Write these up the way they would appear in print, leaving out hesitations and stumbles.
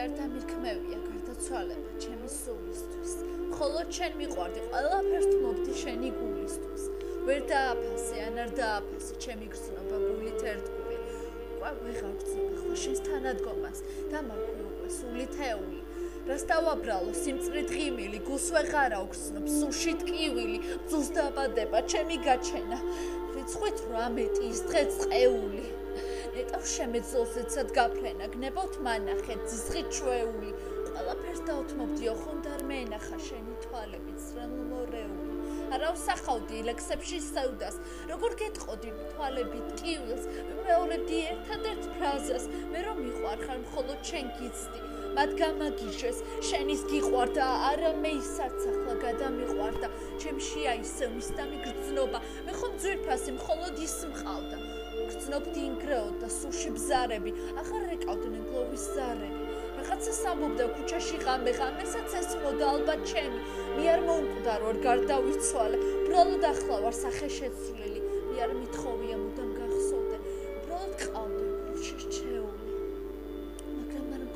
არ დამირქმევია გარდაცვალება ჩემი სულისთვის. Ხოლო ჩემ მიყვარდი ყველაფერს მოგდი შენი გულისთვის. ვერ დააფასე ან არ დააფასე ჩემი გრძნობა გულით ერთგული. Ყვავ ვეღარ გრძნობ ახლა შენს თანადგომას და მაქვს უკვე სული თეული. რას დავაბრალო სიმწრით ღიმილი გულს ვეღარ აუგრძნობ სულში ტკივილი ბძულს დაბადება ჩემი გაჩენა რიცხვით 18 ის დღე წეული ნეტავ შემეძოლსეცად გაფრენა გნებავთ მანახეთ ძისხით ჩვეული ყველაფერს დაუთმობდიო ხომ და არ მენახა შენი თვალებით სრემლმორეული არა ვსახავდი ლექსებში სევდას როგორ გეტყოდი თვალებით ტკივილს მეორებდი ერთადერთ ფრაზას მე რომ მიყვარხარ მხოლოდ შენ გიცდი მათ გამაგიშეს შენის გიყვარდა არა მე ისაც ახლა გადამიყვარდა ჩემში აისევ მისდამი გრძნობა მე ხომ ძვირფასი მხოლოდ ის მყავდა გრძნობდი ინგრეოდა სულში ბზარები ახარ რეკავდნენ გლოვის ზარები რაღაცა სამბობდა ქუჩაში ღამე-ღამესაც ესმოდა ალბათ ჩემი მე არ მოუკვდარო არ გარდავიცვალე უბრალოდ ახლა ვარ სახე შეცვლილი მე არ მithოვია მუდამ გახსოვდე უბრალოდ ყავდა გულშეჩეული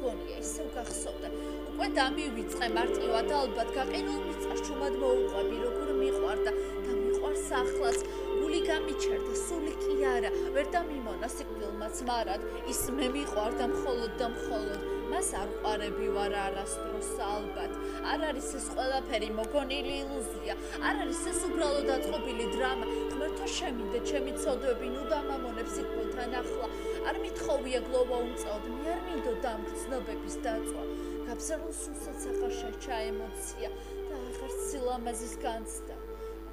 გონია ისევ გახსოვდა უკვე დამივიწყე მარტივად ალბათ გაყინულ მიწას ჩუმად მოუყვები როგორ მიყვარდა და მიყვარს ახლაც გული გამიჩერდა სული კი არა ვერ დამიმონა სიკვდილმაც მარად ის მე მიყვარდა მხოლოდ და მხოლოდ მას არ ყვარები ვარ არასდროს ალბათ არ არის ეს ყველაფერი მოგონილი ილუზია არ არის ეს უბრალოდ აწყობილი დრამა ღმერთო შემინდე ჩემი ცოდვები ნუ დამამონებს სიკვდილთან ახლა არ მithოვია გლოვა უმწაოდ მე არ მინდოდა ამ გრძნობების დაწვა გაბზარულ სულსაც აღარ შეჩა ემოცია და აღარ სილამაზის განცდა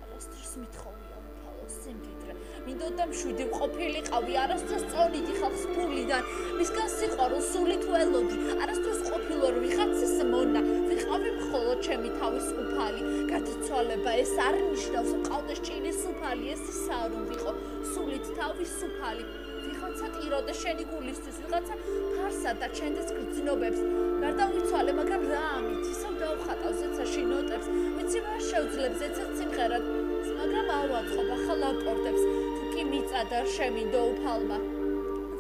არასდროს მithოვია უმფალო სიმდიდრე მინდოდა მშვიდი ყოფილიყავი არასდროს წონიდი ხალხს ფულიდან მისგან სიყვარულ სულით ველოდი არასდროს ყოფილო რომ ვიღაცის მონა ვიყავი მხოლოდ ჩემი თავის უფალი გარდაცვალება ეს არ ნიშნავს მყავდეს ჭირის უფალი ეს ისაა რომ ვიყო სულით თავის უფალი ვიღაცა ტიროდა შენი გულისთვის ვიღაცა ფარსა და ჩენდეს გრძნობებს გარდავიცვალე მაგრამ რა ამით ისევ დავხატავ ზეცაში ნოტებს ვიცი რა შევძლებს ზეცას სიმღერად მაგრამ ავაწყობ ახალ აკორდებს თუ კი მიწადა შემინდო უფალმა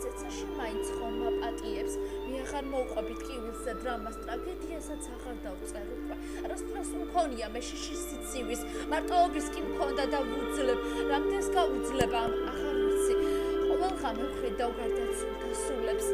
ზეცაში მაინც ხომ აპატიებს მე ახარ მოვყვები ტკივილს და დრამას ტრაგედიასაც აღარ დავწერ უკვე არასდროს მქონია მე შიშის სიცივის მარტოობის კი მქონდა და ვუძლებ რამდენს გავუძლებ აღარ ვიცი ყველღამე ვხედავ გარდაცვლილთა სულებს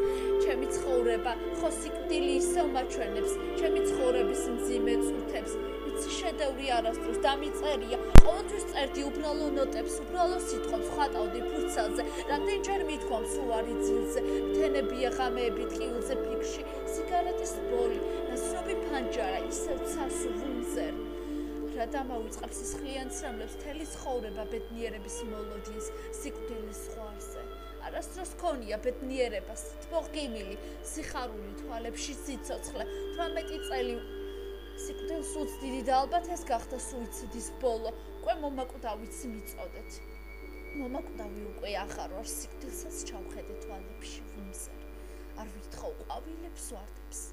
ჩემი ცხოვრება ხო სიკვდილი ისევ მაჩვენებს ჩემი ცხოვრების მძიმე წუთებს ვიცი შედევრი არასდროს დამიწერია ყოველთვის წერდი უბრალო ნოტებს უბრალო სიტყვებს ხატავდი ფურცელზე რამდენჯერ მithქვამს უარი ძილზე მთენებია ღამეები ტკივილზე ფიქრში სიგარეტის ბოლი ნაცნობი ფანჯარა ისევ ცასუ ვუნზერ რა დამავიწყებს სისხლიან ცრემლებს თელი ცხოვრება ბედნიერების მოლოდინს სიკვდილის ზღვარზე არასდროს ქონია ბედნიერება თბოღიმილი სიხარული თვალებში სიცოცხლე 18 წელი სიკვდილს უცდიდი და ალბათ ეს გახდა სუიციდის ბოლო უკვე მომაკვდავიც მიწოდეთ მომაკვდავი უკვე აღარ ვარ სიკვდილსაც ჩავხედე თვალებში ვუმზერ არ ვითხოვ ყვავილებს ვარდებს